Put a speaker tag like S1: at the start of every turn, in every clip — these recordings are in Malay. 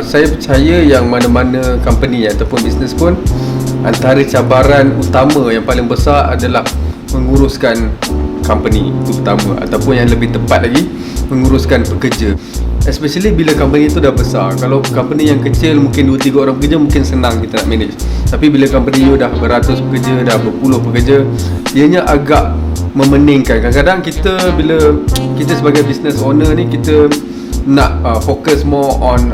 S1: Saya percaya yang mana-mana company ataupun bisnes pun, antara cabaran utama yang paling besar adalah menguruskan company itu pertama, ataupun yang lebih tepat lagi, menguruskan pekerja. Especially bila company itu dah besar. Kalau company yang kecil, mungkin 2-3 orang pekerja, mungkin senang kita nak manage. Tapi bila company you dah beratus pekerja, dah berpuluh pekerja, ianya agak memeningkan. Kadang-kadang bila kita sebagai business owner ni, kita nak fokus more on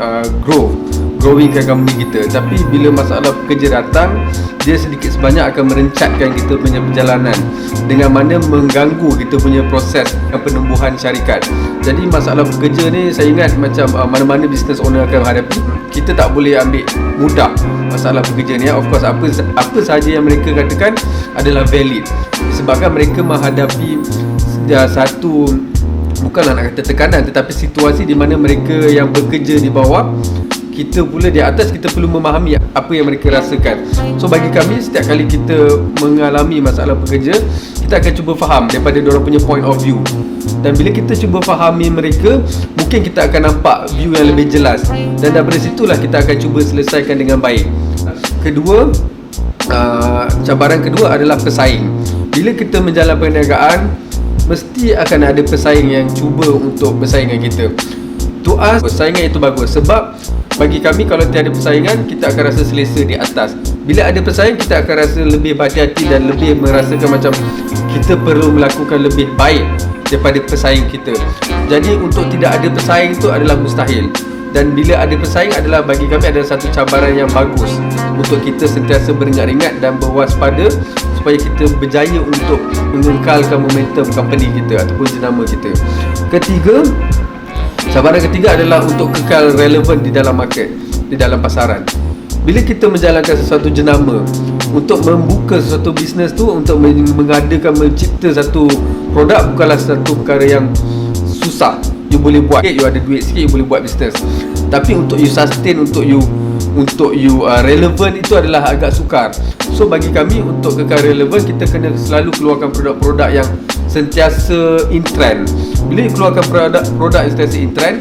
S1: growingkan company kita. Tapi bila masalah pekerja datang, dia sedikit sebanyak akan merencatkan kita punya perjalanan, dengan mana mengganggu kita punya proses penumbuhan syarikat. Jadi masalah pekerja ni, saya ingat macam mana-mana business owner akan hadapi. Kita tak boleh ambil mudah masalah pekerja ni. Of course, apa sahaja yang mereka katakan adalah valid, sebabkan mereka menghadapi satu, bukanlah nak kata tekanan, tetapi situasi di mana mereka yang bekerja di bawah, kita pula di atas, kita perlu memahami apa yang mereka rasakan. So bagi kami, setiap kali kita mengalami masalah pekerja, kita akan cuba faham daripada diorang punya point of view. Dan bila kita cuba fahami mereka, mungkin kita akan nampak view yang lebih jelas, dan daripada situlah kita akan cuba selesaikan dengan baik. Kedua, cabaran kedua adalah pesaing. Bila kita menjalankan perniagaan, mesti akan ada pesaing yang cuba untuk bersaing dengan kita. To us, persaingan itu bagus, sebab bagi kami, kalau tiada persaingan, kita akan rasa selesa di atas. Bila ada persaing, kita akan rasa lebih berhati-hati dan lebih merasakan macam kita perlu melakukan lebih baik daripada pesaing kita. Jadi untuk tidak ada persaing itu adalah mustahil. Dan bila ada persaing adalah, bagi kami, adalah satu cabaran yang bagus untuk kita sentiasa beringat-ingat dan berwaspada, supaya kita berjaya untuk mengekalkan momentum company kita ataupun jenama kita. Cabaran ketiga adalah untuk kekal relevan di dalam market, di dalam pasaran. Bila kita menjalankan sesuatu jenama, untuk membuka sesuatu bisnes tu, untuk mengadakan, mencipta satu produk, bukanlah satu perkara yang susah. You boleh buat, you ada duit sikit, you boleh buat bisnes. Tapi untuk you sustain, untuk you relevan, itu adalah agak sukar. So bagi kami, untuk kekal relevan, kita kena selalu keluarkan produk-produk yang sentiasa in trend. Bila you keluarkan produk yang sentiasa in trend,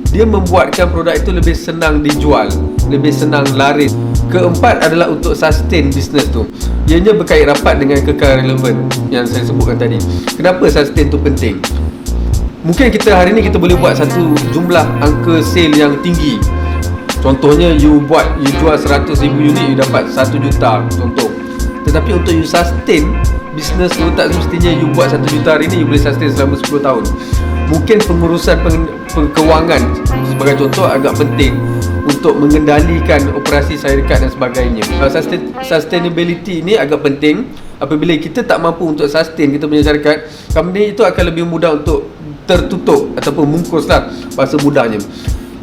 S1: dia membuatkan produk itu lebih senang dijual, lebih senang laris. Keempat adalah untuk sustain bisnes tu. Ianya berkait rapat dengan kekal relevan yang saya sebutkan tadi. Kenapa sustain tu penting? Mungkin kita hari ni kita boleh buat satu jumlah angka sale yang tinggi. Contohnya, you jual 100,000 unit, you dapat 1 juta, contoh. Tetapi untuk you sustain bisnes tu, tak semestinya you buat 1 juta hari ni, you boleh sustain selama 10 tahun. Mungkin pengurusan kewangan sebagai contoh agak penting untuk mengendalikan operasi syarikat dan sebagainya. Sustainability ni agak penting. Apabila kita tak mampu untuk sustain kita punya syarikat, company itu akan lebih mudah untuk tertutup ataupun mungkuslah, bahasa mudahnya.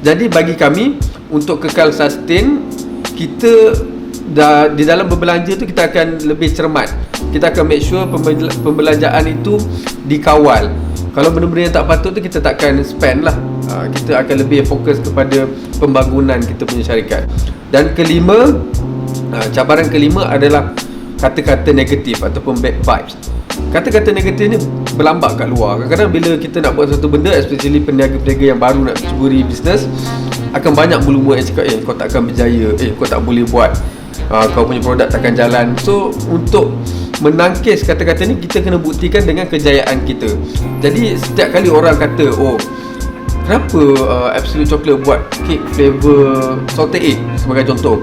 S1: Jadi bagi kami, untuk kekal sustain, kita di dalam berbelanja tu kita akan lebih cermat. Kita akan make sure pembelanjaan itu dikawal. Kalau benda-benda yang tak patut tu, kita takkan spend lah. Kita akan lebih fokus kepada pembangunan kita punya syarikat. Dan cabaran kelima adalah kata-kata negatif ataupun bad vibes. Kata-kata negatif ni berlambak kat luar. Kadang-kadang bila kita nak buat satu benda, especially peniaga-peniaga yang baru nak ceburi bisnes, akan banyak bulu-bulu yang cakap, kau takkan berjaya, kau tak boleh buat, kau punya produk takkan jalan. So untuk menangkis kata-kata ni, kita kena buktikan dengan kejayaan kita. Jadi setiap kali orang kata, kenapa Absolute Chocolate buat kek flavor salted egg sebagai contoh,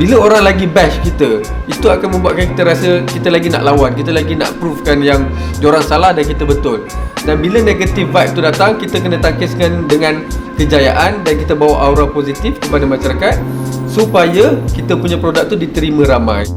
S1: bila orang lagi bash kita, itu akan membuatkan kita rasa kita lagi nak lawan, kita lagi nak provekan yang diorang salah dan kita betul. Dan bila negative vibe tu datang, kita kena tangkiskan dengan kejayaan, dan kita bawa aura positif kepada masyarakat supaya kita punya produk tu diterima ramai.